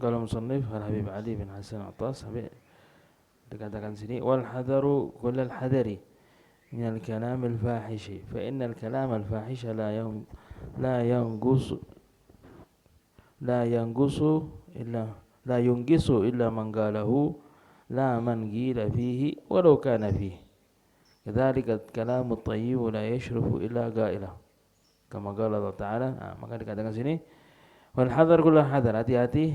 Kalau musannif Al-Habib Ali bin Hasan Attas sampai dikatakan sini wal hadaru kullal hadari min al-kalam al-fahish fa inna al-kalam al-fahish la yanqus la yanqusu illa la yunqisu illa man qalahu la man qila fihi walau kana fihi kadzalika al-kalamu at-tayyib la yashrufu illa qailah kama qala Allah Ta'ala. Maka dikatakan sini wal hadar kullal hadar, hati-hati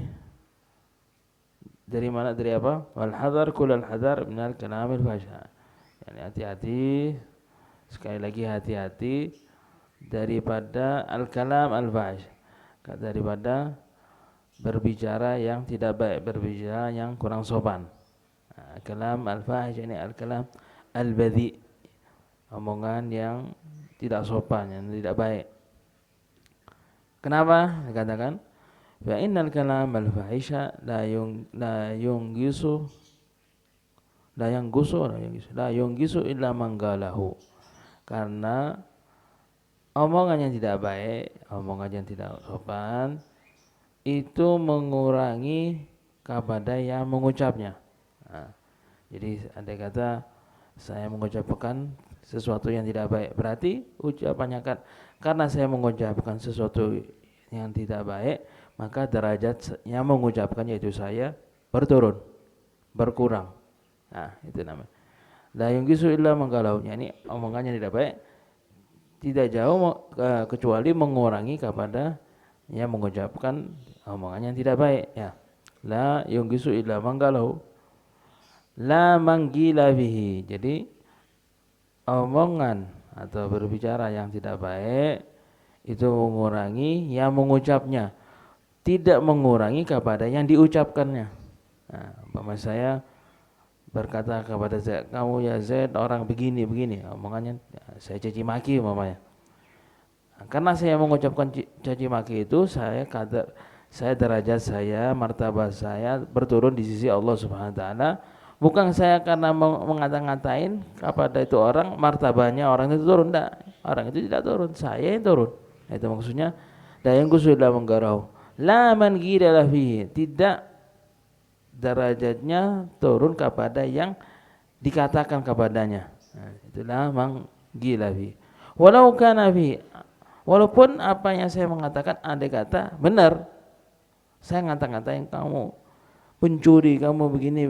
dari mana, dari apa? Wal hadar kullal hadar minal kalamil fahsy. Yani hati-hati, sekali lagi hati-hati daripada al-kalam al-fahsy, daripada berbicara yang tidak baik, berbicara yang kurang sopan. Kalam al-fahsy ini al-kalam al-badhi, omongan yang tidak sopan, yang tidak baik. Kenapa dikatakan fa innal kalam al-fahisha la yunggisu illa man qalahu, karena omongan yang tidak baik, omongan yang tidak sopan itu mengurangi kepada yang mengucapnya. Jadi andai kata saya mengucapkan sesuatu yang tidak baik, berarti ucapannya kan karena saya mengucapkan sesuatu yang tidak baik, maka derajat yang mengucapkan yaitu saya berturun, berkurang. Itu namanya la yungkisu illa manggalau, ini omongannya tidak baik tidak jauh kecuali mengurangi kepada yang mengucapkan omongannya yang tidak baik, ya. La yungkisu illa manggalau la manggila bihi, jadi omongan atau berbicara yang tidak baik itu mengurangi yang mengucapnya, tidak mengurangi kepada yang diucapkannya. Umpama saya berkata kepada Zaid, kamu ya Zaid orang begini, omongannya saya caci maki umpamanya. Karena saya mengucapkan caci maki itu, saya derajat saya, martabat saya berturun di sisi Allah Subhanahu wa taala. Bukan saya karena mengata-ngatain kepada itu orang, martabatnya orang itu turun, enggak. Orang itu tidak turun, saya yang turun. Itu maksudnya la yanqusu illa man qara'u la man qila fihi, tidak derajatnya turun kepada yang dikatakan kepadanya. Itulah man qila fihi walau kana fihi, walaupun apa yang saya mengatakan andai kata benar, saya ngata-ngatain kamu pencuri, kamu begini.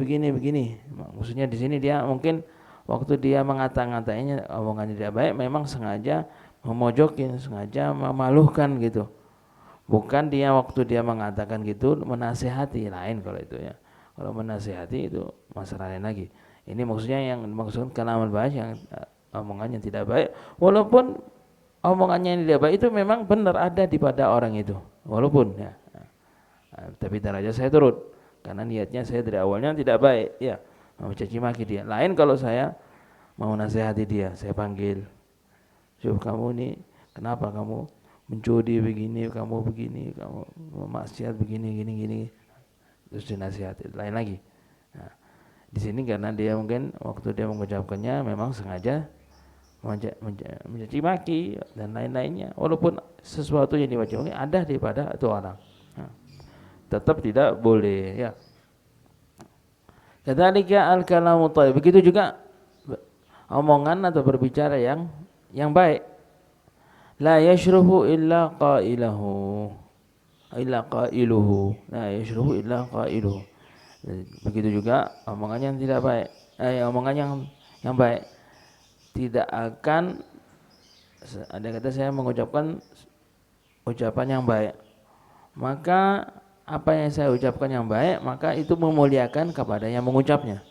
Maksudnya di sini dia mungkin waktu dia mengata-ngatainya omongannya tidak baik, memang sengaja memojokin, sengaja memalukan gitu. Bukan dia waktu dia mengatakan gitu menasihati, lain kalau itu ya. Kalau menasihati itu masalah lain lagi. Ini maksudnya yang dimaksud kalaman bahas yang omongannya tidak baik, walaupun omongannya yang tidak baik itu memang benar ada di pada orang itu, walaupun ya. Tapi derajat saya turun karena niatnya saya dari awalnya tidak baik, ya, mau caci maki dia. Lain kalau saya mau nasihati dia, saya panggil, "Syuf, kamu nih kenapa kamu mencuri begini, kamu maksiat begini gini." Terus dinasihati, lain lagi. Nah, di sini karena dia mungkin waktu dia mengucapkannya memang sengaja mencaci maki dan lain-lainnya, walaupun sesuatu yang dicaci maki ada daripada itu orang. Tetap tidak boleh, ya. Kadzalika al-kalamu thayyib, begitu juga omongan atau berbicara yang baik. La yashruhu illa qailuhu. La yashruhu illa qailuhu. Begitu juga omongan yang tidak baik, omongan yang baik tidak akan, ada kata saya mengucapkan ucapan yang baik, maka apa yang saya ucapkan yang baik, maka itu memuliakan kepada yang mengucapnya.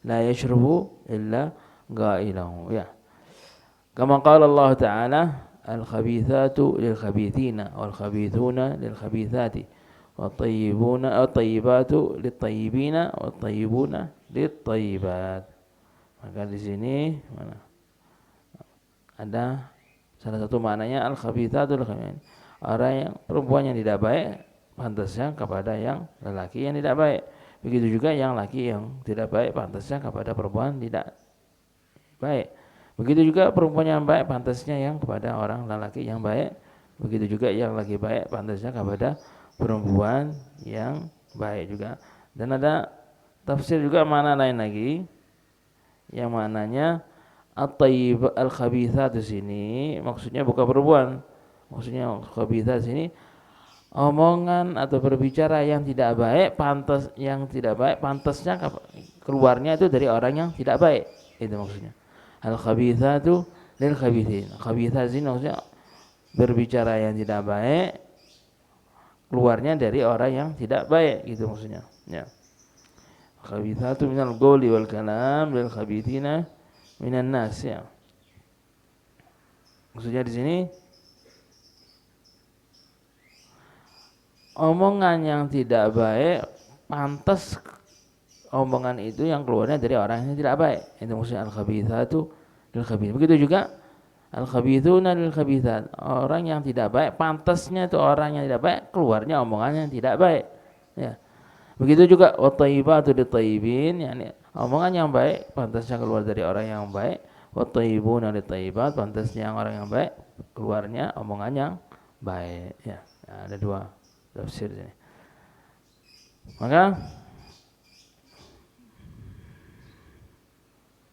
La yashrubu illa qailahu, ya. Kama qala Allah Ta'ala al-khabithatu lil-khabithina wal-khabithuna lil-khabithati wat-tayyibatu lit-tayyibina wat-tayyibuna lit-tayyibat. Maka di sini mana? Ada salah satu maknanya al-khabithatu lil-khabithina, orang yang perempuan yang tidak baik pantasnya kepada yang lelaki yang tidak baik. Begitu juga yang laki yang tidak baik pantasnya kepada perempuan tidak baik. Begitu juga perempuan yang baik pantasnya yang kepada orang lelaki yang baik. Begitu juga yang laki baik pantasnya kepada perempuan yang baik juga. Dan ada tafsir juga mana lain lagi yang maknanya at-thayyib al-khabithat di sini maksudnya bukan perempuan. Maksudnya khabithat di sini omongan atau berbicara yang tidak baik, pantasnya keluarnya itu dari orang yang tidak baik. Itu maksudnya. Al-khabithatu lil khabithin. Khabithah ini maksudnya berbicara yang tidak baik keluarnya dari orang yang tidak baik, gitu maksudnya. Ya. Khabithatu minal qawli wal kalam lil khabithina minan nas, ya. Maksudnya di sini omongan yang tidak baik pantas omongan itu yang keluarnya dari orang yang tidak baik. Itu maksudnya al-khabithatu lil khabith. Begitu juga al-khabithuna lil khabithat. Orang yang tidak baik pantasnya itu orang yang tidak baik keluarnya omongan yang tidak baik. Ya. Begitu juga wat-thayyibatu lit-thayyibin, yakni omongan yang baik pantasnya keluar dari orang yang baik. Wat-thayyibuna lit-thayyibat, pantasnya orang yang baik keluarnya omongan yang baik. Ya. Nah, ada dua tafsir ini.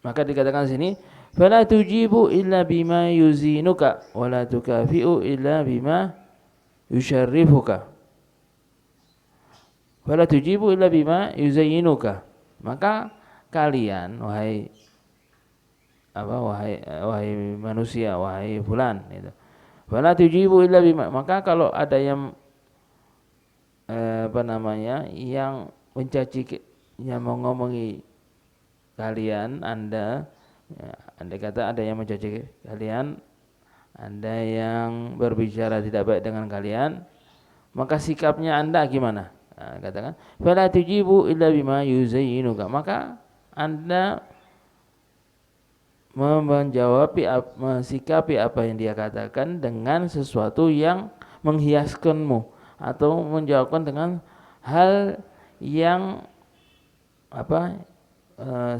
Maka dikatakan sini fala tujibu illa bima yuzinuka wa la tukafi'u illa bima yusyarrifuka. Fala tujibu illa bima yuzayyinuka. Maka kalian wahai manusia, wahai fulan itu. Fala tujibu illa bima. Maka kalau ada yang yang mencaci, yang mengomongi kalian, Anda kata ada yang mencaci kalian, Anda yang berbicara tidak baik dengan kalian, maka sikapnya Anda gimana? Katakan fala tujibu illa bima yuzayyinuka. Maka Anda mensikapi apa yang dia katakan dengan sesuatu yang menghiaskanmu, atau menjawabkan dengan hal yang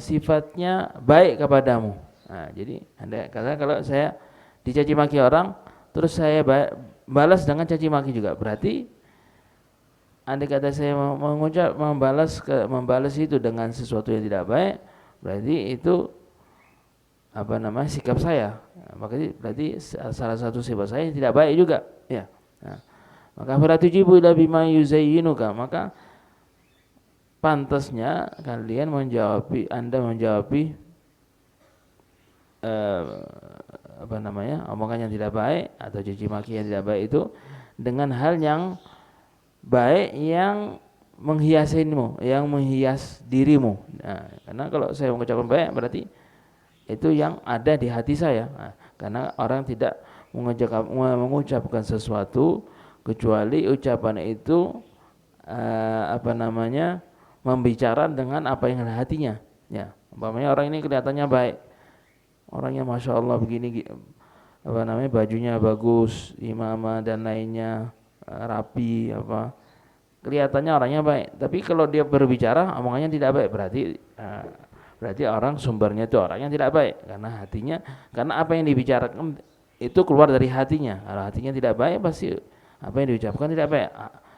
sifatnya baik kepadamu. Nah, jadi Anda kata kalau saya dicaci maki orang, terus saya balas dengan caci maki juga, berarti Anda kata saya membalas itu dengan sesuatu yang tidak baik, berarti itu sikap saya. Berarti salah satu sifat saya yang tidak baik juga, ya. Nah, maka fala tujibu ila bima yuzayyinuka. Maka pantasnya kalian Anda menjawab omongan yang tidak baik atau caci maki yang tidak baik itu dengan hal yang baik yang menghiasimu, yang menghias dirimu. Nah, karena kalau saya mengucapkan baik berarti itu yang ada di hati saya. Nah, karena orang tidak mengucapkan sesuatu kecuali ucapan itu membicara dengan apa yang ada hatinya. Ya, umpamanya orang ini kelihatannya baik, orangnya masya Allah begini, bajunya bagus, imamah dan lainnya rapi, kelihatannya orangnya baik. Tapi kalau dia berbicara omongannya tidak baik, berarti orang sumbernya itu orang yang tidak baik, karena apa yang dibicarakan itu keluar dari hatinya. Kalau hatinya tidak baik, pasti apa yang diucapkan tidak baik.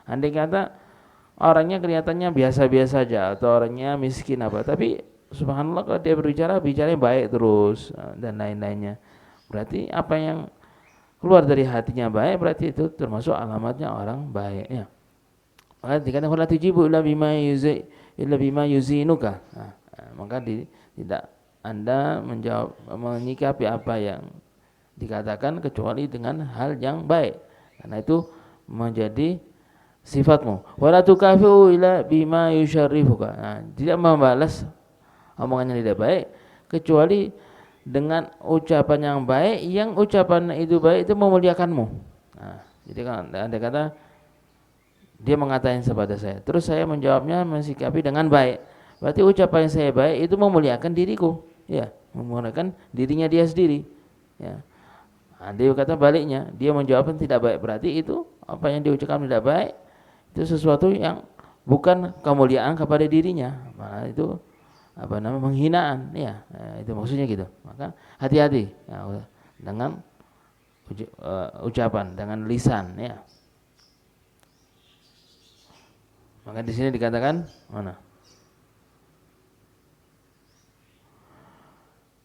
Andai kata orangnya kelihatannya biasa-biasa saja atau orangnya miskin tapi subhanallah kalau dia bicaranya baik terus dan lain-lainnya, berarti apa yang keluar dari hatinya baik, berarti itu termasuk alamatnya orang baik, ya. Maka dikatakan wala tujibu illa bima yuzinuka. Maka tidak Anda menyikapi apa yang dikatakan kecuali dengan hal yang baik, karena itu menjadi sifatmu. Wala tukafi'u illa bima yusyarrifuka. Tidak membalas omongan yang tidak baik kecuali dengan ucapan yang baik, yang ucapan itu baik itu memuliakanmu. Jadi kan Anda kata dia mengatakan kepada saya, terus saya menjawabnya mensikapi dengan baik, berarti ucapan saya baik itu memuliakan diriku, ya, memuliakan dirinya dia sendiri, ya. Dia kata baliknya, dia menjawab tidak baik, berarti itu apa yang diucapkan tidak baik itu sesuatu yang bukan kemuliaan kepada dirinya, maka itu penghinaan, ya. Itu maksudnya gitu. Maka hati-hati, ya, dengan ucapan, dengan lisan, ya. Maka di sini dikatakan mana?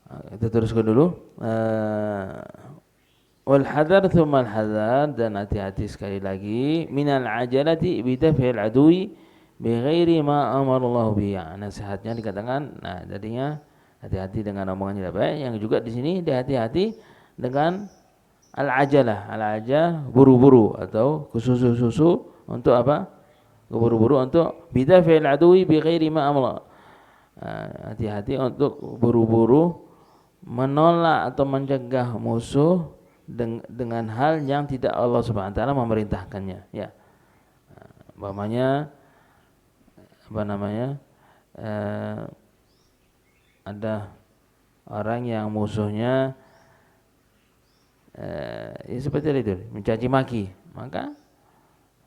Kita teruskan dulu. Wal hadar thumma al hadar, dan hati-hati sekali lagi minal ajalati bidaf'il adui bi ghairi ma amarallahu bihi. Nasihatnya dikatakan, nah jadinya hati-hati dengan omongan tidak baik. Yang juga di sini hati-hati dengan al-ajalah. Al-ajah buru-buru atau kesusu-susu untuk apa? Buru-buru untuk bidaf'il adui bi ghairi ma amara. Hati-hati untuk buru-buru menolak atau mencegah musuh dengan hal yang tidak Allah Subhanahu wa taala memerintahkannya, ya. Umpamanya apa namanya? Ada orang yang musuhnya ya seperti itu, mencaci maki, maka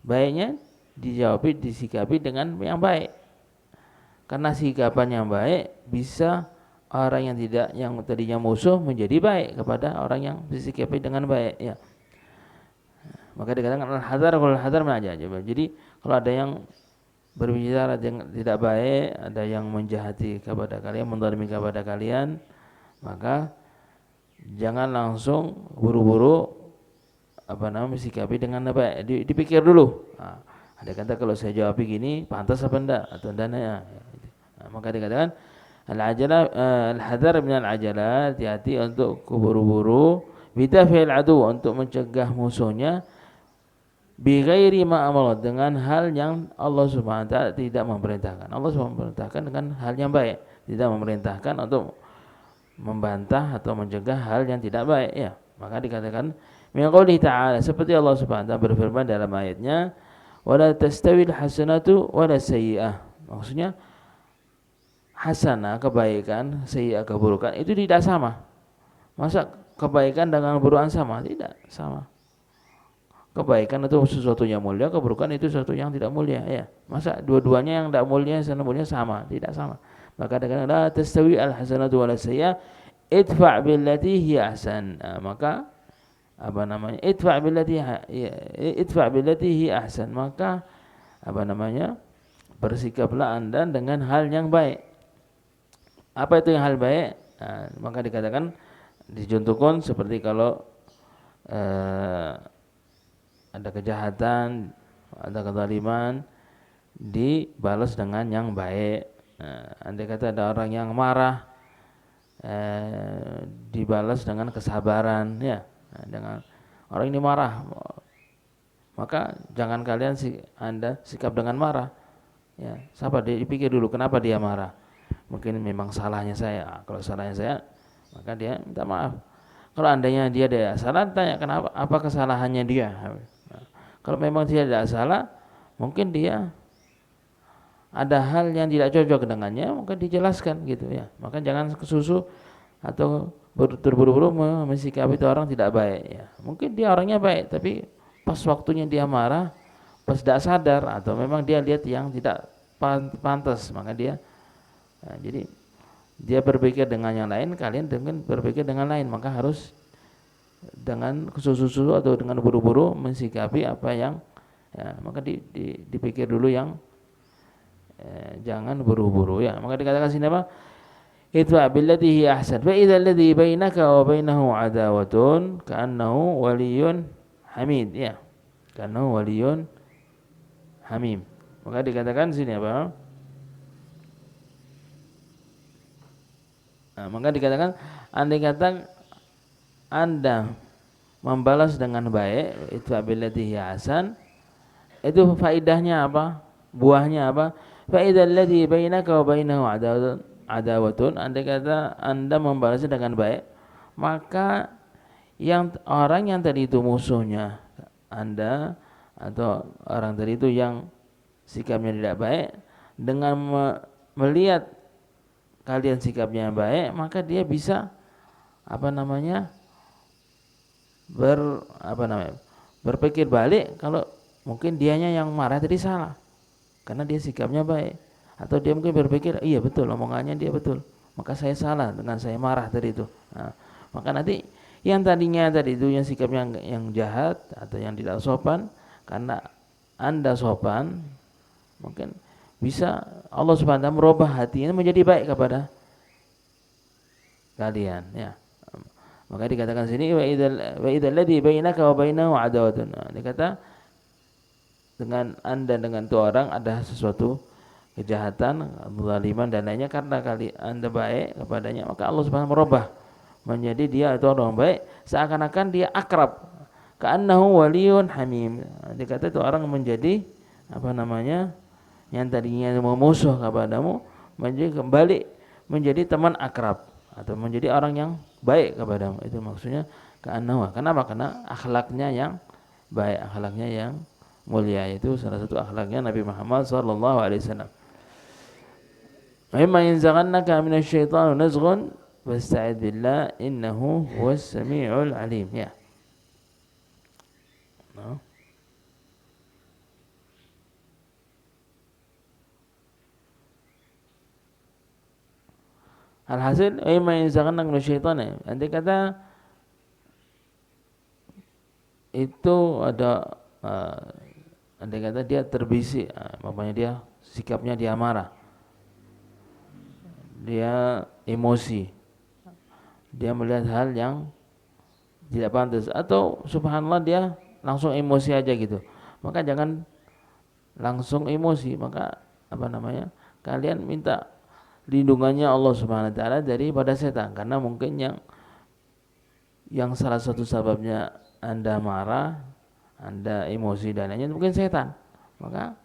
baiknya dijawab, disikapi dengan yang baik. Karena sikapan yang baik bisa orang yang tadinya musuh menjadi baik kepada orang yang disikapi dengan baik, ya. Maka dikatakan al-hadar wal hadar aja. Jadi kalau ada yang berbicara yang tidak baik, ada yang menjahati kepada kalian, menzalimi kepada kalian, maka jangan langsung buru-buru sikapi dengan baik. Dipikir dulu. Ada kata kalau saya jawab begini pantas apa enggak atau enggaknya. Maka dikatakan al-ajalah, al-hadar min al-ajalah, hati-hati untuk buru-buru bidaf'il adu, untuk mencegah musuhnya bi ghairi ma amara, dengan hal yang Allah Subhanahu wa taala tidak memerintahkan. Allah Subhanahu memerintahkan dengan hal yang baik, tidak memerintahkan untuk membantah atau mencegah hal yang tidak baik, ya. Maka dikatakan min qouli ta'ala, seperti Allah Subhanahu wa taala berfirman dalam ayatnya, wala tastawil hasanatu wala sayyi'ah. Maksudnya hasanah kebaikan, sayyi'ah keburukan itu tidak sama. Masa kebaikan dengan keburukan sama? Tidak sama. Kebaikan itu sesuatu yang mulia, keburukan itu sesuatu yang tidak mulia, ya. Masa dua-duanya yang tidak mulia dan mulia sama? Tidak sama. Maka dikatakan la tastawi al hasanatu wala sayyi'ah idfa' billati hiya ahsan. Maka idfa' billati hiya ahsan. Maka bersikaplah Anda dengan hal yang baik. Apa itu yang hal baik? Maka dikatakan, dicontohkan seperti kalau ada kejahatan, ada kezaliman, dibalas dengan yang baik. Andai kata ada orang yang marah, dibalas dengan kesabaran, ya. Dengan orang ini marah, maka jangan kalian Anda sikap dengan marah, ya. Sabar, dipikir dulu kenapa dia marah. Mungkin memang salahnya saya. Kalau salahnya saya, maka dia minta maaf. Kalau andainya dia ada salah, tanya kenapa, apa kesalahannya dia. Kalau memang dia tidak salah, mungkin dia ada hal yang tidak cocok dengannya, maka dijelaskan gitu, ya. Maka jangan kesusu atau terburu-buru mensikapi itu orang tidak baik, ya. Mungkin dia orangnya baik, tapi pas waktunya dia marah, pas tidak sadar, atau memang dia lihat yang tidak pantas, maka dia jadi dia berpikir dengan yang lain, kalian dengan berpikir dengan lain, maka harus dengan kesusu atau dengan buru-buru mensikapi apa yang, ya, maka dipikir dulu yang jangan buru-buru, ya. Maka dikatakan sini apa? Idfa' billati hi ahsan. Fa idza alladhi bainaka wa bainahu adawatun ka'annahu waliyyun hamid, ya. Ka'annahu waliyyun hamim. Maka dikatakan sini apa? Maka dikatakan andai kata Anda membalas dengan baik, itu billati hi ahsan, itu faidahnya apa? Buahnya apa? Fa idzal ladzi bainaka wa bainahu adawatun, andai kata Anda membalasnya dengan baik, maka orang yang tadi itu musuhnya Anda, atau orang tadi itu yang sikapnya tidak baik, dengan melihat kalian sikapnya baik, maka dia bisa berpikir balik kalau mungkin dianya yang marah tadi salah karena dia sikapnya baik, atau dia mungkin berpikir iya betul omongannya dia betul, maka saya salah dengan saya marah tadi itu. Maka nanti yang tadinya tadi itu yang sikapnya yang jahat atau yang tidak sopan, karena Anda sopan Mungkin bisa Allah Subhanahu wa taala merubah hatinya menjadi baik kepada kalian, ya. Maka dikatakan sini wa idzal ladzi bainaka wa bainahu adawatun. Dikata dengan Anda dengan tu orang ada sesuatu kejahatan, kezaliman dan lainnya, karena kali Anda baik kepadanya, maka Allah Subhanahu merubah menjadi dia itu orang baik, seakan-akan dia akrab, ka'annahu waliyun hamim. Dikata itu orang menjadi apa namanya, yang tadinya memusuh kepadamu menjadi kembali menjadi teman akrab atau menjadi orang yang baik kepadamu. Itu maksudnya ka'annahu. Kenapa? Karena akhlaknya yang baik, akhlaknya yang mulia. Itu salah satu akhlaknya Nabi Muhammad sallallahu alaihi wasallam. Imma yanzaghannaka minasyaitonir nazghun fasta'id billah innahu huwas samiul alim, ya. No. Alhasil imma yanzaghannaka minasyaitonir, andai kata itu ada andai kata dia terbisik, makanya dia sikapnya dia marah, dia emosi, dia melihat hal yang tidak pantas, atau subhanallah dia langsung emosi aja gitu, maka jangan langsung emosi, maka apa namanya, kalian minta lindungannya Allah Subhanahu wa taala daripada setan, karena mungkin yang salah satu sebabnya Anda marah, Anda emosi dan lainnya mungkin setan. Maka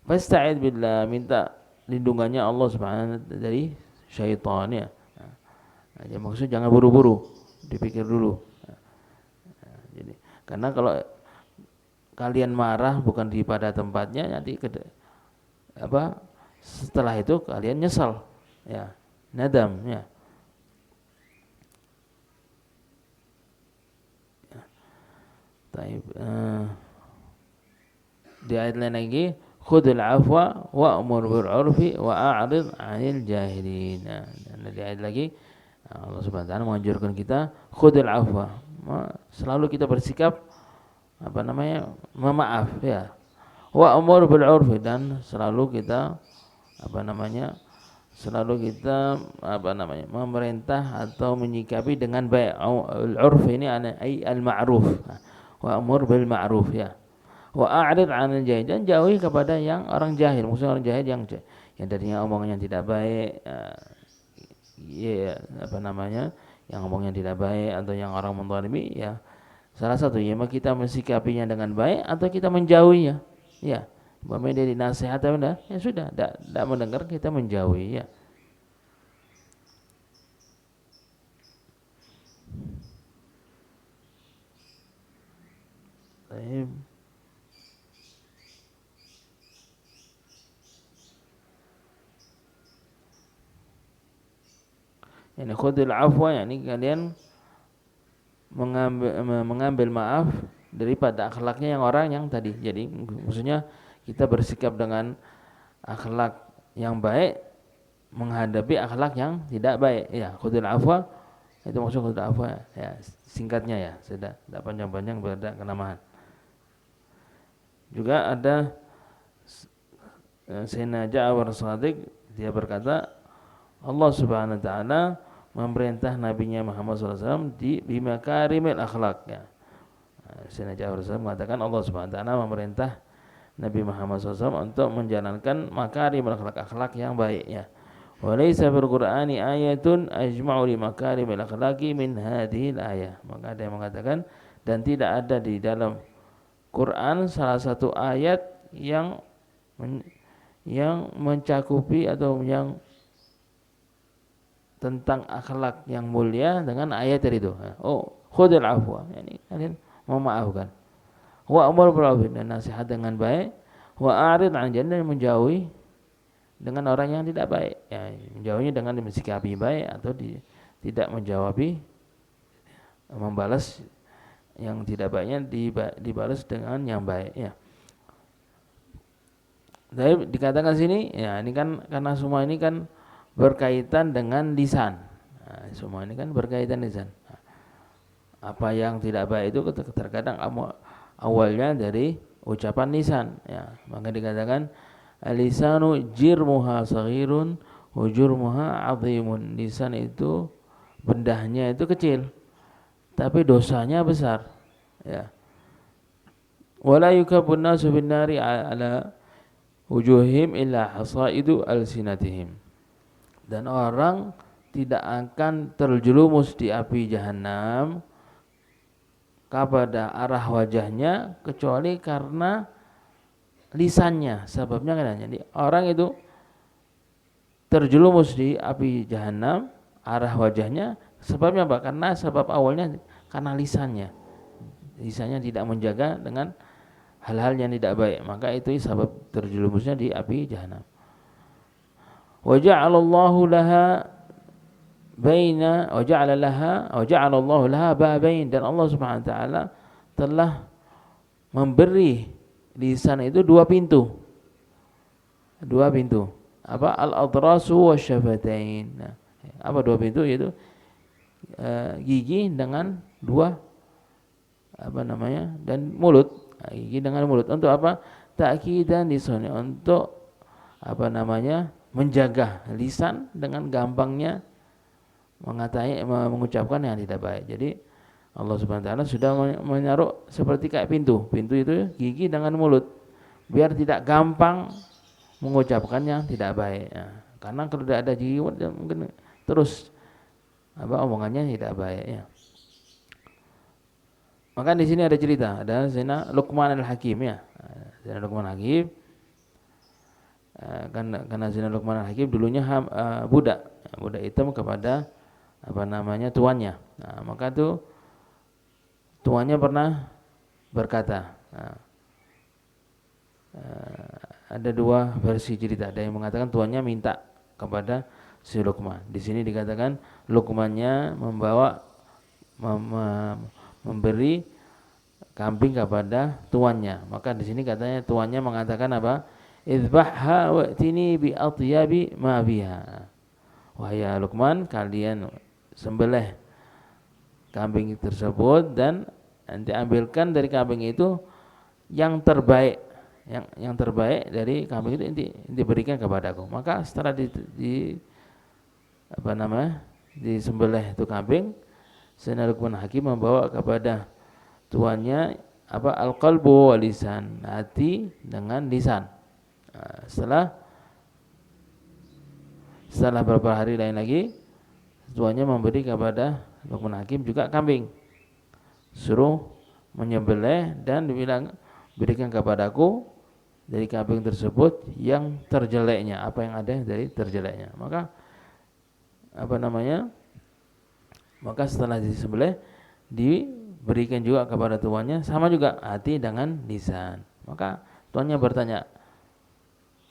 fasta'id billah, minta lindungannya Allah Subhanahu wa taala dari syaitan, ya. Nah, maksud jangan buru-buru, dipikir dulu. Jadi karena kalau kalian marah bukan di pada tempatnya, nanti setelah itu kalian nyesal, ya, nadam, ya. Taib, di ayat lain lagi, khudil afwa wa'mur bil 'urfi wa a'rid 'anil jahilin. Nah, di ayat lagi Allah Subhanahu wa taala menganjurkan kita khudil afwa, selalu kita bersikap apa namanya, memaaf, ya. Wa'mur bil 'urfi, dan selalu kita apa namanya, memerintah atau menyikapi dengan baik. Al-'urf ini al-ma'ruf. Wa'mur bil ma'ruf, ya. Wa a'rid 'anil jahil, dan jauhi kepada yang orang jahil. Maksudnya orang jahil yang tadinya omongannya tidak baik, ya, apa namanya, yang omongannya tidak baik atau yang orang menzalimi, ya. Salah satu ya kita mensikapinya dengan baik atau kita menjauhinya, ya. Umpamanya dia dinasihati, ya sudah, tidak mendengar, kita menjauhi, ya. Baik. Yani khudil afwa, yani kalian mengambil maaf daripada akhlaknya yang orang yang tadi. Jadi maksudnya kita bersikap dengan akhlak yang baik menghadapi akhlak yang tidak baik, ya. Khudil afwa itu maksud khudil afwa, ya, singkatnya, ya, sudah, tidak panjang-panjang berada kenamahan. Juga ada Sayyidina Ja'far Shadiq, dia berkata Allah Subhanahu wa taala memerintah nabinya Muhammad SAW di bimakarimil akhlak, ya. Sayyidina Ja'far SAW mengatakan Allah Subhanahu wa taala memerintah Nabi Muhammad SAW untuk menjalankan makarimil akhlak yang baik, ya. Wa laisa fil Qur'ani ayatun ajma'u li makarimil akhlaqi min hadhil ayah. Maka ada yang mengatakan, dan tidak ada di dalam Quran salah satu ayat yang mencakupi atau yang tentang akhlak yang mulia dengan ayat itu. Oh, khudil afwa, yani kalian memaafkan. Wa amr bil 'urfi, dan nasihat dengan baik. Wa a'rid 'an jahil, dan menjauhi dengan orang yang tidak baik, ya, menjauhinya dengan mensikapi baik atau tidak menjawabi, membalas yang tidak baiknya dibalas dengan yang baik, ya. Jadi dikatakan sini, ya, ini kan karena semua ini kan berkaitan dengan lisan. Nah, semua ini kan berkaitan lisan. Apa yang tidak baik itu terkadang awalnya dari ucapan lisan ya. Maka dikatakan al-lisanu jirmuha saghirun wa jurmuha 'azimun. Lisan itu bendahnya itu kecil tapi dosanya besar ya. Wala yukabbun nasu bin nari ala wujuhim illa hasaidu alsinatihim. Dan orang tidak akan terjerumus di api jahanam kepada arah wajahnya kecuali karena lisannya. Sebabnya kan jadi orang itu terjerumus di api jahanam arah wajahnya sebabnya apa? Karena sebab awalnya karena lisannya. Lisannya tidak menjaga dengan hal-hal yang tidak baik, maka itu sebab terjerumusnya di api jahanam. Wa ja'alallahu laha baina wa ja'alallahu laha babain, dan Allah Subhanahu wa taala telah memberi lisan itu dua pintu. Dua pintu. Apa? Al-adrasu wasyafatain. Nah, apa dua pintu? Yaitu gigi dengan dua dan mulut. Gigi dengan mulut untuk apa? Ta'kidan lisani, untuk menjaga lisan dengan gampangnya mengucapkan yang tidak baik. Jadi Allah Subhanahu wa taala sudah menaruh seperti kayak pintu. Pintu itu gigi dengan mulut biar tidak gampang mengucapkan yang tidak baik. Ya. Karena kalau tidak ada gigi mungkin terus omongannya tidak baik ya. Maka di sini ada cerita, ada Sayyidina Luqman al-Hakim ya. Sayyidina Luqman al-Hakim karena Sayyidina Luqman al-Hakim dulunya budak hitam kepada tuannya. Nah, maka tuh tuannya pernah berkata, ada dua versi cerita. Ada yang mengatakan tuannya minta kepada si Luqman. Di sini dikatakan Luqmannya memberi kambing kepada tuannya. Maka di sini katanya tuannya mengatakan apa? Izbahha wa'tini bi atyabi ma biha. Wahai Luqman, kalian sembelih kambing tersebut dan nanti ambilkan dari kambing itu yang terbaik. Yang terbaik dari kambing itu diberikan kepadaku. Maka setelah disembelih itu kambing, Sayyidina Luqman Hakim membawa kepada tuannya al-qalbu wal lisan, hati dengan lisan. Nah, setelah beberapa hari lain lagi, tuannya memberi kepada Luqman Hakim juga kambing, suruh menyembelih dan dibilang berikan kepadaku dari kambing tersebut yang terjeleknya, apa yang ada dari terjeleknya. Maka setelah disembelih diberikan juga kepada tuannya, sama juga hati dengan lisan. Maka tuannya bertanya,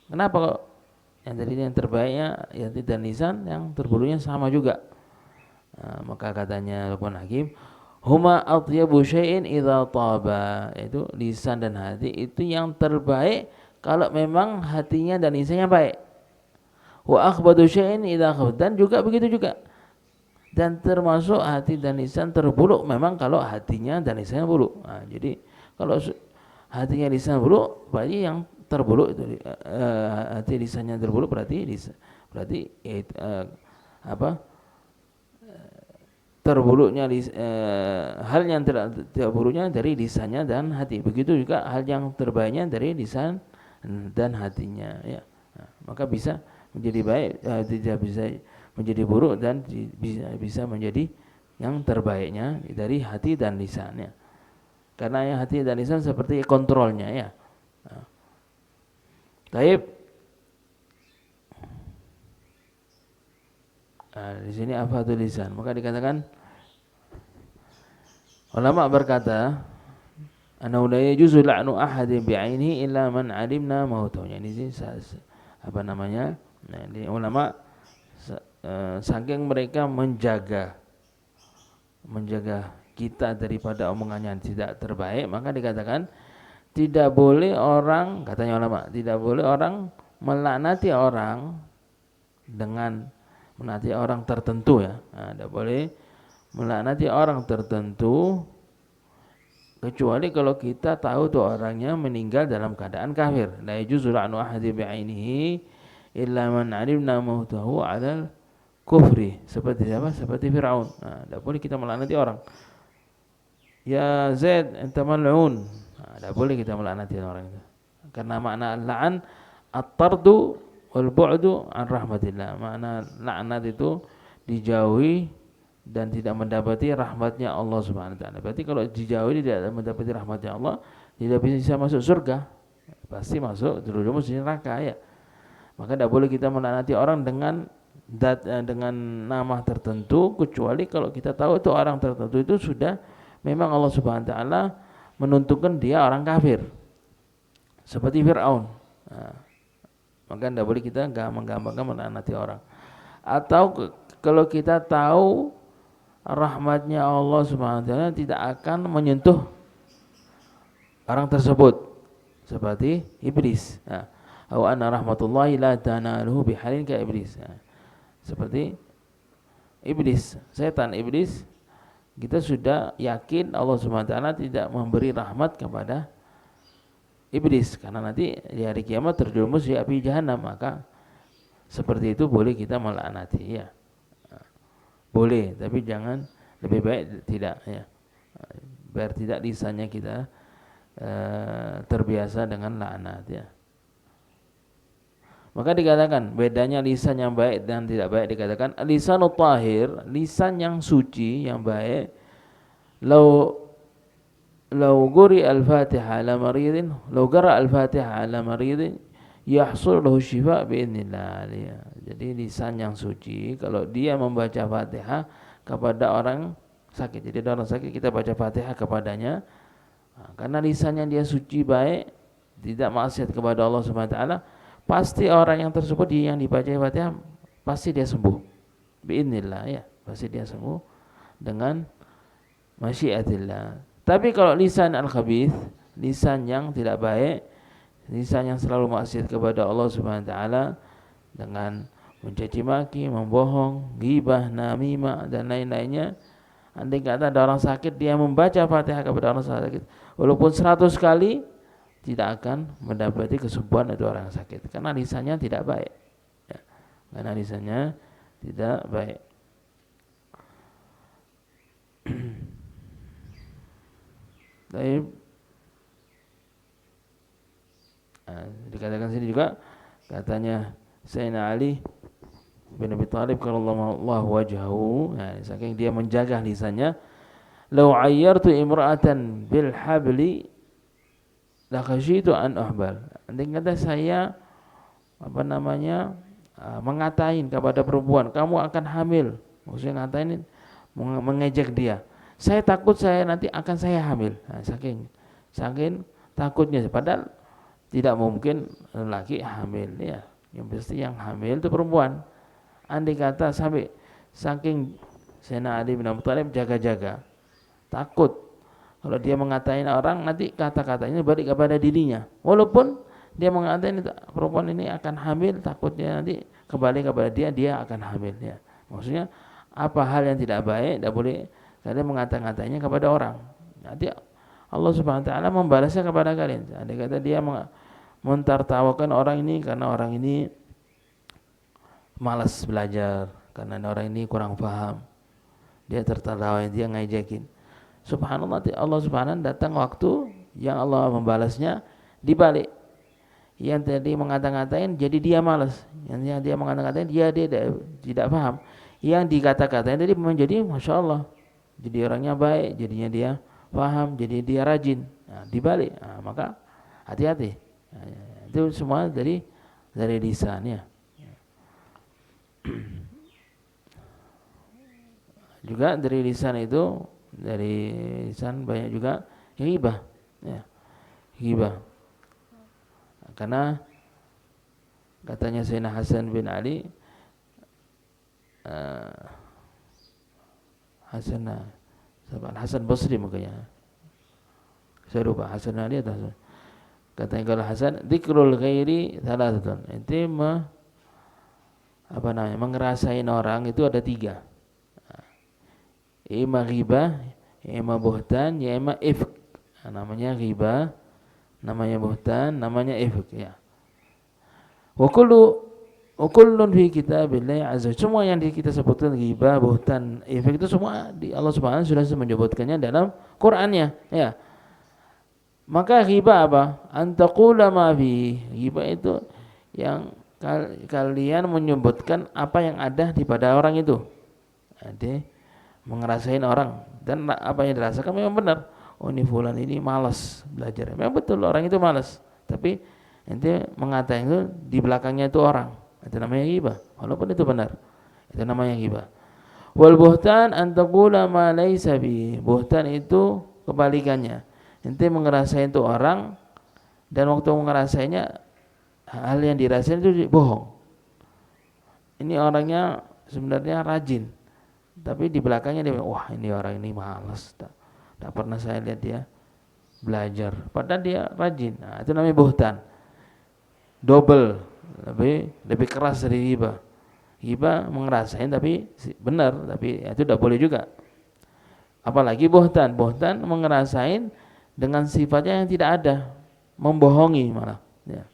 kenapa kok yang tadi yang terbaiknya hati dan lisan, yang terburuknya sama juga? Nah, maka katanya Luqman Hakim, huma atyabu syai'in idza taba, itu lisan dan hati itu yang terbaik kalau memang hatinya dan lisannya baik. Wa akhbadu syai'in idza khabad, dan juga begitu juga. Dan termasuk hati dan lisan terburuk memang kalau hatinya dan lisannya buruk. Nah, jadi kalau hatinya lisan buruk, berarti yang terburuk itu hati lisannya terburuk berarti terburuknya hal yang terburuknya dari lisannya dan hati. Begitu juga hal yang terbaiknya dari lisan dan hatinya ya. Nah, maka bisa menjadi baik, tidak bisa menjadi buruk, dan bisa menjadi yang terbaiknya dari hati dan lisannya. Karena yang hati dan lisan seperti kontrolnya ya. Nah. Taib. Nah, di sini afatul lisan. Maka dikatakan ulama berkata, annahu la yajuzu la'nu ahadin bi'ainihi illa man 'alimna mautahu. Ini Nah, ini ulama saking mereka menjaga kita daripada omongan yang tidak terbaik, maka dikatakan tidak boleh orang, katanya ulama, tidak boleh orang melaknati orang dengan melaknati orang tertentu ya. Nah, tidak boleh melaknati orang tertentu kecuali kalau kita tahu tuh orangnya meninggal dalam keadaan kafir. La yajuzu la'nu ahadi bi'ainihi illa man 'alimna mautahu 'alal kufri. Seperti siapa? Seperti Firaun. Nah, tidak boleh kita melaknati orang. Ya Zaid, anta mal'un. Nah, tidak boleh kita melaknati orang itu. Karena makna la'an at-tardu wal bu'du an rahmatillah. Makna laknat itu dijauhi dan tidak mendapati rahmatnya Allah Subhanahu wa taala. Berarti kalau dijauhi tidak mendapati rahmatnya Allah, tidak bisa masuk surga. Pasti masuk terjerumus di neraka ya. Maka tidak boleh kita melaknati orang dengan nama tertentu, kecuali kalau kita tahu itu orang tertentu itu sudah memang Allah Subhanahu wa taala menentukan dia orang kafir. Seperti Firaun. Nah, maka tidak boleh kita menggambarkan melaknati orang. Atau kalau kita tahu rahmatnya Allah Subhanahu wa taala tidak akan menyentuh orang tersebut, seperti iblis. Nah, wa anna rahmatullahi la tanaluhu bihalin ka iblis. Nah, seperti iblis, setan iblis, kita sudah yakin Allah Subhanahu wa taala tidak memberi rahmat kepada iblis karena nanti di hari kiamat terjerumus di api jahanam. Maka seperti itu boleh kita melaknati ya. Boleh, tapi jangan, lebih baik tidak ya. Biar tidak lisannya kita terbiasa dengan laknat ya. Maka dikatakan bedanya lisan yang baik dan tidak baik, dikatakan lisanut tahir, lisan yang suci yang baik, lau quri al-Fatihah ala maridin, lau qara al-Fatihah ala maridin yahsul lahu syifa biidznillah. Jadi lisan yang suci kalau dia membaca Fatihah kepada orang sakit. Jadi ada orang sakit kita baca Fatihah kepadanya. Nah, karena lisannya dia suci baik, tidak maksiat kepada Allah Subhanahu wa taala, pasti orang yang tersebut yang dibaca Fatihah pasti dia sembuh. Biidznillah ya, pasti dia sembuh dengan masyiatillah. Tapi kalau lisan al-khabith, lisan yang tidak baik, lisan yang selalu maksiat kepada Allah Subhanahu wa taala dengan mencaci maki, membohong, ghibah, namimah dan lain-lainnya. Andai kata ada orang sakit, dia membaca Fatihah kepada orang sakit walaupun 100 kali tidak akan mendapati kesembuhan itu orang sakit karena lisannya tidak baik ya. Karena lisannya tidak baik. Baik. Nah, dikatakan sini juga katanya Sayyidina Ali bin Abi Thalib karramallahu wajhahu, nah, saking dia menjaga lisannya, law ayyartu imra'atan bil habli la khasyitu an uhbal. Andai kata saya mengatain kepada perempuan, kamu akan hamil. Maksudnya ngatain, mengejek dia. Saya takut saya nanti akan saya hamil. Nah, saking takutnya, padahal tidak mungkin laki hamil ya. Yang pasti yang hamil itu perempuan. Andai kata sampai saking Sayyidina Ali bin Abi Thalib jaga-jaga, takut kalau dia mengatain orang nanti kata-katanya balik kepada dirinya. Walaupun dia mengatain perempuan ini akan hamil, takutnya nanti kembali kepada dia akan hamil ya. Maksudnya apa hal yang tidak baik tidak boleh kalian mengata-ngatanya kepada orang. Nanti Allah Subhanahu wa taala membalasnya kepada kalian. Andai kata dia mentertawakan orang ini karena orang ini malas belajar, karena orang ini kurang paham, dia tertawa, dia ngejekin. Subhanallah, Allah Subhanahu datang waktu yang Allah membalasnya dibalik. Yang tadi mengata-ngatain jadi dia malas, yang dia mengata-ngatain dia tidak paham. Yang dikata-katain tadi menjadi masya Allah, jadi orangnya baik, jadinya dia paham, jadi dia rajin. Nah, dibalik, nah, maka hati-hati. Nah, itu semua dari lisannya. Juga dari lisan banyak juga ghibah ya. Ghibah. Karena katanya Sayyidina Hasan bin Ali Hasan Basri makanya. Saya lupa Hasan Ali atau katanya kalau Hasan dzikrul ghairi thalathatun. Itu mengerasain orang itu ada 3. Ima ghibah, ima buhtan, ya ima ifk. namanya ghibah, namanya buhtan, namanya ifk ya. Wa kullun fi kitabillahi azza. Semua yang kita sebutkan ghibah, buhtan, ifk itu semua di Allah Subhanahu sudah menyebutkannya dalam Qur'annya ya. Maka ghibah apa? Antaqula ma fi. Ghibah itu yang kalian menyebutkan apa yang ada di pada orang itu. Jadi ngerasain orang dan apa yang dirasakan memang benar. Oh ini fulan ini malas belajar. Memang betul orang itu malas. Tapi ente mengatakan itu di belakangnya itu orang. Itu namanya ghibah. Walaupun itu benar. Itu namanya ghibah. Wal buhtan antaqula ma laisa bi. Buhtan itu kebalikannya. Ente ngerasain itu orang dan waktu ngerasainnya hal yang dirasain itu bohong. Ini orangnya sebenarnya rajin, tapi di belakangnya dia, wah ini orang ini malas, tak pernah saya lihat dia belajar. Padahal dia rajin. Nah, itu namanya buhtan. Double, lebih keras dari ghibah. Ghibah ngerasain tapi benar, tapi itu tidak boleh juga. Apalagi buhtan ngerasain dengan sifatnya yang tidak ada, membohongi malah. Ya.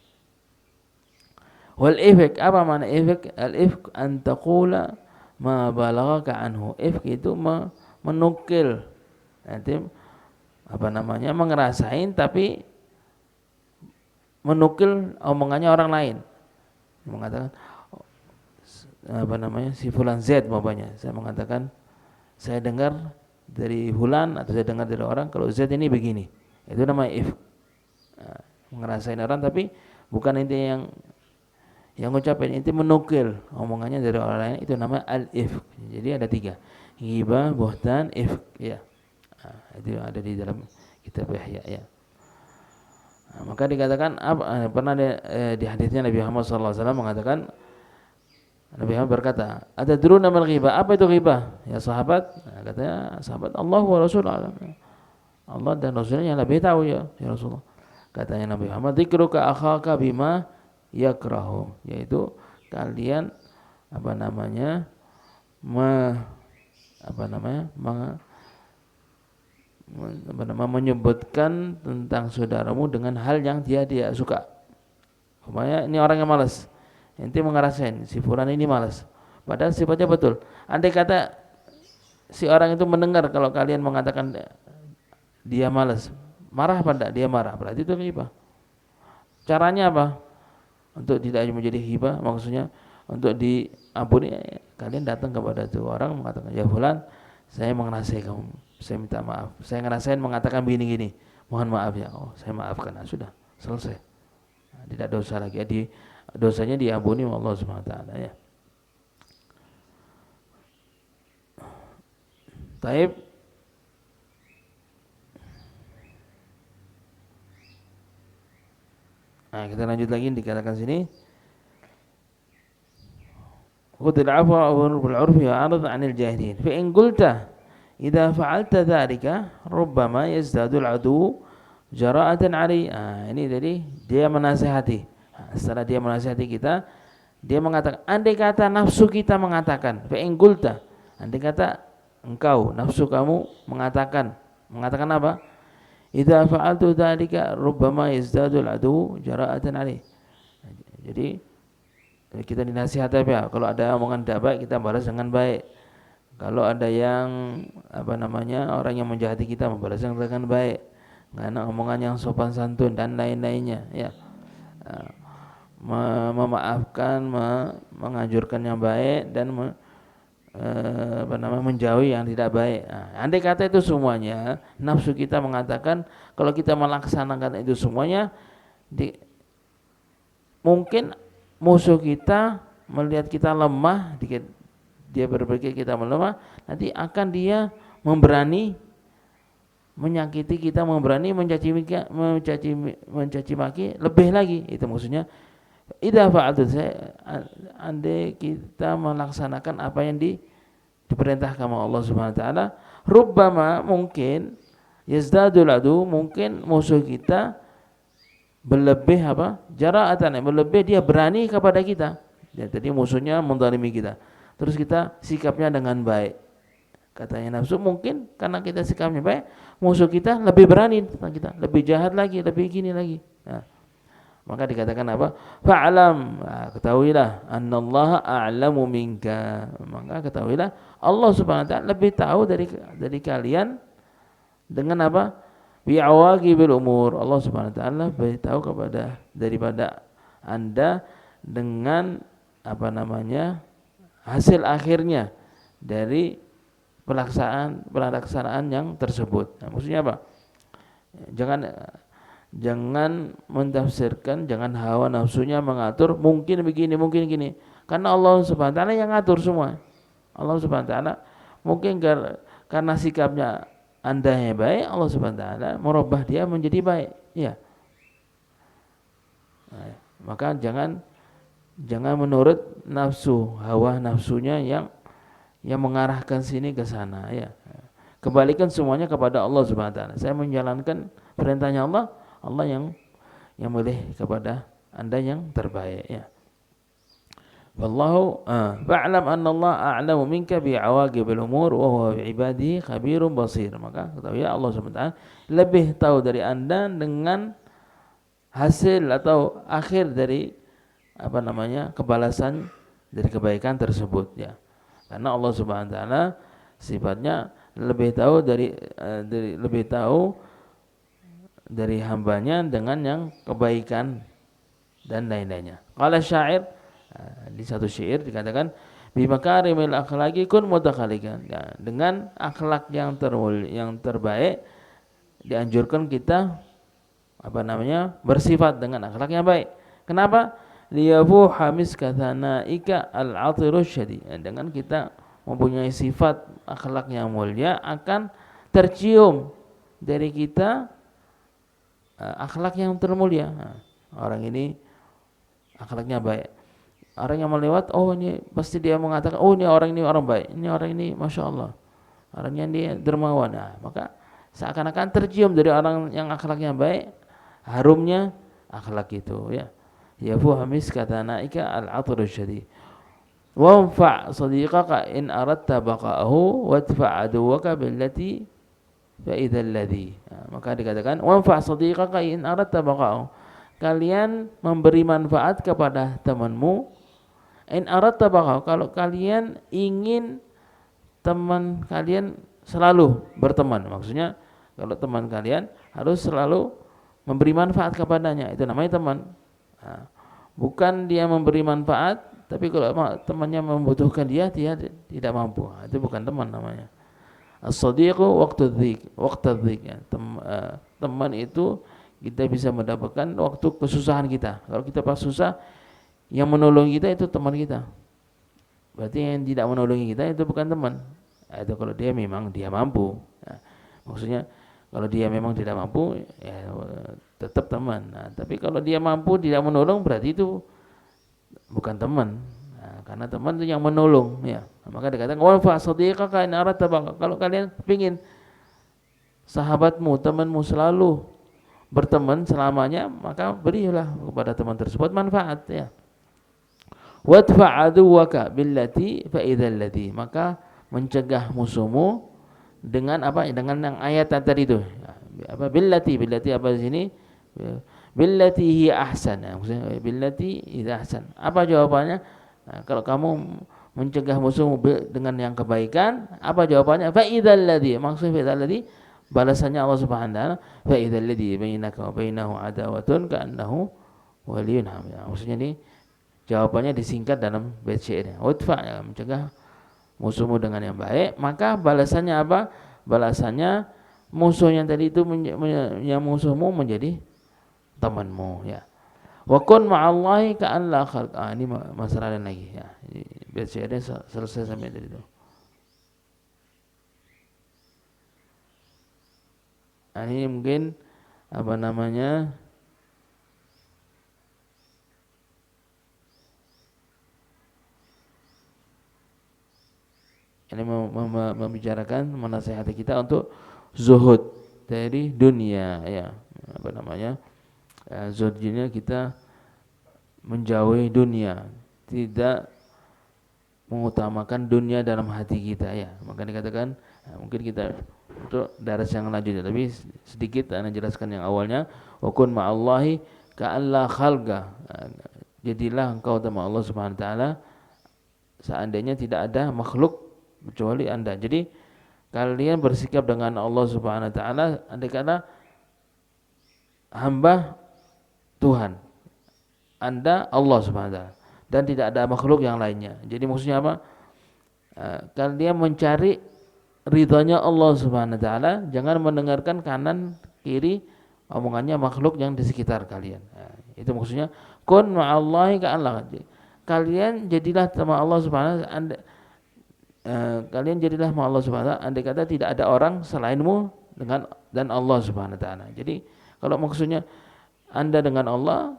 Wal ifk, apa makna ifk? Al ifk an taqula ma balaghaka anhu. Ifk itu menukil. Nanti apa namanya? Mengerasain tapi menukil omongannya orang lain. Mengatakan apa namanya? Si fulan Z umpamanya. Saya mengatakan saya dengar dari fulan atau saya dengar dari orang kalau Z ini begini. Itu namanya ifk. Nah, ngerasain orang tapi bukan intinya yang ngucapin, inti menukil omongannya dari orang lain, itu namanya al-ifk. Jadi ada 3, ghibah, buhtan, ifk ya. Nah, itu ada di dalam kitab Ihya ya. Nah, maka dikatakan pernah di hadisnya Nabi Muhammad SAW mengatakan, Nabi Muhammad berkata, atadruna mal ghibah? Apa itu ghibah? Ya sahabat, nah, katanya sahabat, Allah wa Rasul alam. Allah dan Rasulnya yang lebih tahu ya Rasulullah. Katanya Nabi Muhammad, dzikruka akhaka bima yakrahu, yaitu kalian menyebutkan tentang saudaramu dengan hal yang dia suka. Umpamanya ini orang yang malas, ente ngerasain si fulan ini malas, padahal sifatnya betul. Andai kata si orang itu mendengar kalau kalian mengatakan dia malas, marah apa enggak? Dia marah, berarti itu ghibah. Caranya apa? Untuk tidak menjadi hibah, maksudnya untuk diampuni, kalian datang kepada itu orang mengatakan, ya fulan, saya mengenasai kamu, saya minta maaf, saya ngerasain mengatakan begini-gini, mohon maaf ya. Oh saya maafkan. Nah, sudah selesai, nah, tidak dosa lagi, dosanya diampuni oleh Allah Subhanahu wa taala ya. Taib. Nah, kita lanjut lagi, dikatakan sini khudil afwa bil 'urfi wa 'arid 'anil jahilin. Fa in qulta idza fa'alta dzalika rubbama yazdadu al-'adu jara'atan 'alai. Ini tadi dia menasihati. Setelah dia menasihati kita, dia mengatakan, andai kata nafsu kita mengatakan, fa in qulta, andai kata engkau, nafsu kamu mengatakan apa? Idza fa'altu dzalika rubbama yazdadul adu jara'atan alaih. Jadi kita dinasihati ya, kalau ada omongan tidak baik kita balas dengan baik. Kalau ada yang orang yang menjahati kita membalas dengan baik. Karena omongan yang sopan santun dan lain-lainnya ya. Memaafkan, menganjurkan yang baik dan menjauhi yang tidak baik. Andai kata itu semuanya, nafsu kita mengatakan kalau kita melaksanakan itu semuanya, mungkin musuh kita melihat kita lemah, dia berpikir kita melemah, nanti akan dia memberani menyakiti kita, memberani mencaci maki lebih lagi. Itu maksudnya idza fa'altu, andai kita melaksanakan apa yang diperintahkan oleh Allah Subhanahu wa taala, rubbama mungkin yazdadul adu, mungkin musuh kita berlebih jara'atan, berlebih dia berani kepada kita. Ya, jadi musuhnya menzalimi kita. Terus kita sikapnya dengan baik. katanya nafsu, mungkin karena kita sikapnya baik, musuh kita lebih berani tentang kita, lebih jahat lagi, lebih gini lagi. Nah, maka dikatakan apa? Fa'lam, ketahuilah annallaha a'lamu minka. Maka ketahuilah Allah Subhanahu wa taala lebih tahu dari kalian dengan apa? Bi'awaqibil umur. Allah Subhanahu wa taala lebih tahu daripada Anda dengan apa namanya? Hasil akhirnya dari pelaksanaan yang tersebut. Nah, maksudnya apa? Jangan mentafsirkan, jangan hawa nafsunya mengatur mungkin begini, mungkin gini. Karena Allah Subhanahu wa taala yang ngatur semua. Allah Subhanahu wa taala mungkin karena sikapnya Anda yang baik, Allah Subhanahu wa taala merubah dia menjadi baik. Ya. Nah, maka jangan menurut nafsu, hawa nafsunya yang mengarahkan sini ke sana, ya. Kembalikan semuanya kepada Allah Subhanahu wa taala. Saya menjalankan perintahnya Allah, Allah yang milih kepada Anda yang terbaik, ya. Wallahu fa'lam anna Allah a'lamu minka bi'awaqibil umur wa huwa bi'ibadihi khabirun basir. Maka ketahui Allah Subhanahu wa taala lebih tahu dari Anda dengan hasil atau akhir dari apa namanya? Kebalasan dari kebaikan tersebut, ya. Karena Allah Subhanahu wa taala sifatnya lebih tahu lebih tahu dari hambanya dengan yang kebaikan dan lain-lainnya. Qala syair, di satu syair dikatakan bimakarimil akhlaqi kun mutakhalikan. Ya, dengan akhlak yang terbaik dianjurkan kita apa namanya? Bersifat dengan akhlak yang baik. Kenapa? Liyafu hamis kathana ika al-atirus syadi. Dengan kita mempunyai sifat akhlak yang mulia akan tercium dari kita akhlak yang termulia. Nah, orang ini akhlaknya baik. Orang yang melewat, oh ini pasti dia mengatakan, oh ini orang baik, ini orang ini masya Allah, orangnya dia dermawan. Nah, maka seakan-akan tercium dari orang yang akhlaknya baik, harumnya akhlak itu, ya. Ya fuhamis kata naika al-atrus syadid. Wanfa' sadiqaka in aradta baqa'ahu wadfa' aduwaka billati fa'idzal ladzi. Maka dikatakan wanfa' sadiqaka in aradta baqa'ahu. Kalian memberi manfaat kepada temanmu in aradta baqa'ahu, kalau kalian ingin teman kalian selalu berteman. Maksudnya kalau teman kalian harus selalu memberi manfaat kepadanya, itu namanya teman. Nah, bukan dia memberi manfaat, tapi kalau temannya membutuhkan dia tidak mampu, itu bukan teman namanya. As-sadiqu waqtu dzik, ya. Teman itu kita bisa mendapatkan waktu kesusahan kita. Kalau kita pas susah, yang menolong kita itu teman kita. Berarti yang tidak menolongi kita itu bukan teman. Itu kalau dia memang dia mampu. Nah, maksudnya kalau dia memang tidak mampu, ya tetap teman. Nah, tapi kalau dia mampu tidak menolong, berarti itu bukan teman. Nah, karena teman itu yang menolong, ya. Nah, maka dikatakan wa fa sadiqaka in aradta baqa. Kalau kalian ingin sahabatmu, temanmu selalu berteman selamanya, maka berilah kepada teman tersebut manfaat, ya. Wadfa' aduwaka billati fa idzal ladzi. Maka mencegah musuhmu dengan apa? Dengan yang ayat tadi itu. Apa billati apa di sini? Billati hi ahsan. Maksudnya billati idza ahsan. Apa jawabannya? Nah, kalau kamu mencegah musuhmu dengan yang kebaikan, apa jawabannya? Fa idzal ladzi. Maksudnya fa idzal ladzi balasannya Allah Subhanahu wa taala, fa idzal ladzi bainaka wa bainahu adawatun ka'annahu waliyyun hamid. Maksudnya ini jawabannya disingkat dalam bait syairnya. Wadfa, ya, mencegah musuhmu dengan yang baik, maka balasannya apa? Balasannya musuh yang tadi itu yang musuhmu menjadi temanmu, ya. Wa kun ma'allahi ka'an la khalq. Ini masalah lain lagi, ya. Bait syairnya selesai sampai dari itu. Ini mungkin apa namanya? Ini membicarakan, menasihati kita untuk zuhud dari dunia, ya. Apa namanya? Zuhudnya kita menjauhi dunia, tidak mengutamakan dunia dalam hati kita ya. Maka dikatakan mungkin kita untuk daras yang lanjutnya, tapi sedikit ana jelaskan yang awalnya, wa kun ma'allahi ka'alla khalqa. Jadilah engkau sama Allah Subhanahu wa taala seandainya tidak ada makhluk kecuali Anda. Jadi kalian bersikap dengan Allah Subhanahu wa taala andai kata hamba Tuhan, Anda Allah Subhanahu wa taala, dan tidak ada makhluk yang lainnya. Jadi maksudnya apa? Kalian mencari ridhonya Allah Subhanahu wa taala, jangan mendengarkan kanan kiri omongannya makhluk yang di sekitar kalian. Itu maksudnya kun ma'allahi ka'allah. Kalian jadilah sama Allah Subhanahu wa taala, kalian jadilah sama Allah Subhanahu wa taala andai kata tidak ada orang selainmu dengan dan Allah Subhanahu wa taala. Jadi kalau maksudnya Anda dengan Allah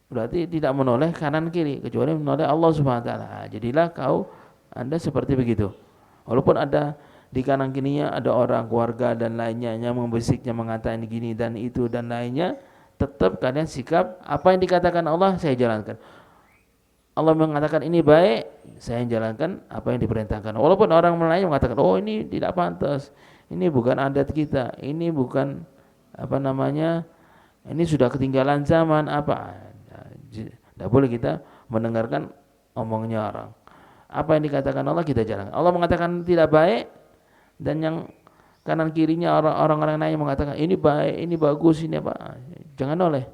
berarti tidak menoleh kanan kiri kecuali menoleh Allah Subhanahu wa taala. Jadilah Anda seperti begitu. Walaupun ada di kanan kirinya ada orang, keluarga dan lainnya yang membisiknya mengatakan gini dan itu dan lainnya, tetap kalian sikap apa yang dikatakan Allah saya jalankan. Allah mengatakan ini baik, saya jalankan apa yang diperintahkan. Walaupun orang lain mengatakan oh ini tidak pantas, ini bukan adat kita, ini bukan ini sudah ketinggalan zaman apa. Tidak boleh kita mendengarkan omongnya orang. Apa yang dikatakan Allah kita jalankan. Allah mengatakan tidak baik dan yang kanan kirinya orang-orang lain mengatakan ini baik, ini bagus, ini apa. Jangan oleh.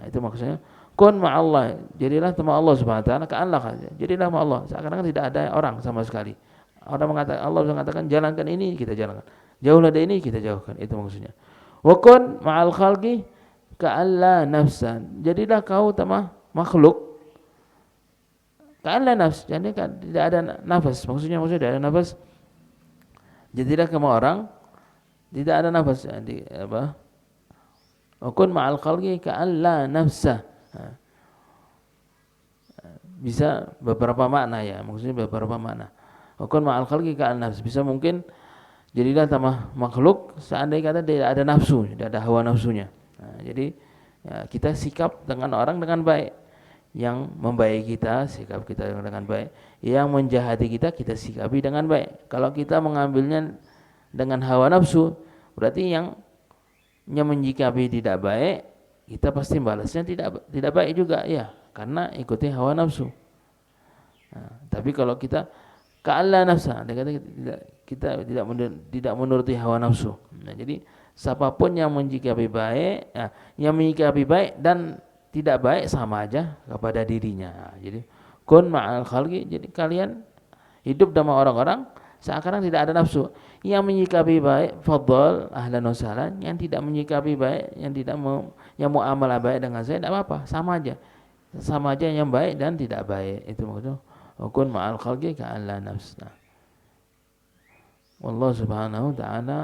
Itu maksudnya kun ma'allah. Jadilah sama Allah Subhanahu wa taala ka'allah. Jadilah sama Allah. Seakan-akan tidak ada orang sama sekali. Allah mengatakan jalankan ini kita jalankan. Jauhlah dari ini kita jauhkan. Itu maksudnya. Wa kun ma'al khalqi ka'alla nafsan. Jadilah kau sama makhluk ka'alla nafs. Jadi tidak ada nafas. Maksudnya tidak ada nafas. Jadilah kamu orang tidak ada nafas. Jadi apa? Wa kun ma'al khalqi ka'alla nafsa. Bisa beberapa makna ya. Maksudnya beberapa makna. Wa kun ma'al khalqi ka'alla nafs. Bisa mungkin jadilah sama makhluk seandainya kata tidak ada nafsu, tidak ada hawa nafsunya. Jadi ya, kita sikap dengan orang dengan baik. Yang membaiki kita, sikap kita dengan baik. Yang menjahati kita, kita sikapi dengan baik. Kalau kita mengambilnya dengan hawa nafsu, berarti yang menyikapi tidak baik, kita pasti balasnya tidak baik juga ya, karena ikuti hawa nafsu. Tapi kalau kita ka'alla nafsa, kita tidak menuruti hawa nafsu. Jadi siapapun yang menyikapi baik, yang menyikapi baik dan tidak baik sama aja kepada dirinya. Jadi kun ma'al khalqi, jadi kalian hidup sama orang-orang seakan tidak ada nafsu. Yang menyikapi baik fadhal ahlan wa sahlan, yang tidak menyikapi baik, yang muamalah baik dengan saya tidak apa-apa, sama aja. Sama aja yang baik dan tidak baik. Itu maksudnya kun ma'al khalqi ka'alla nafs. Wallahu subhanahu wa ta'ala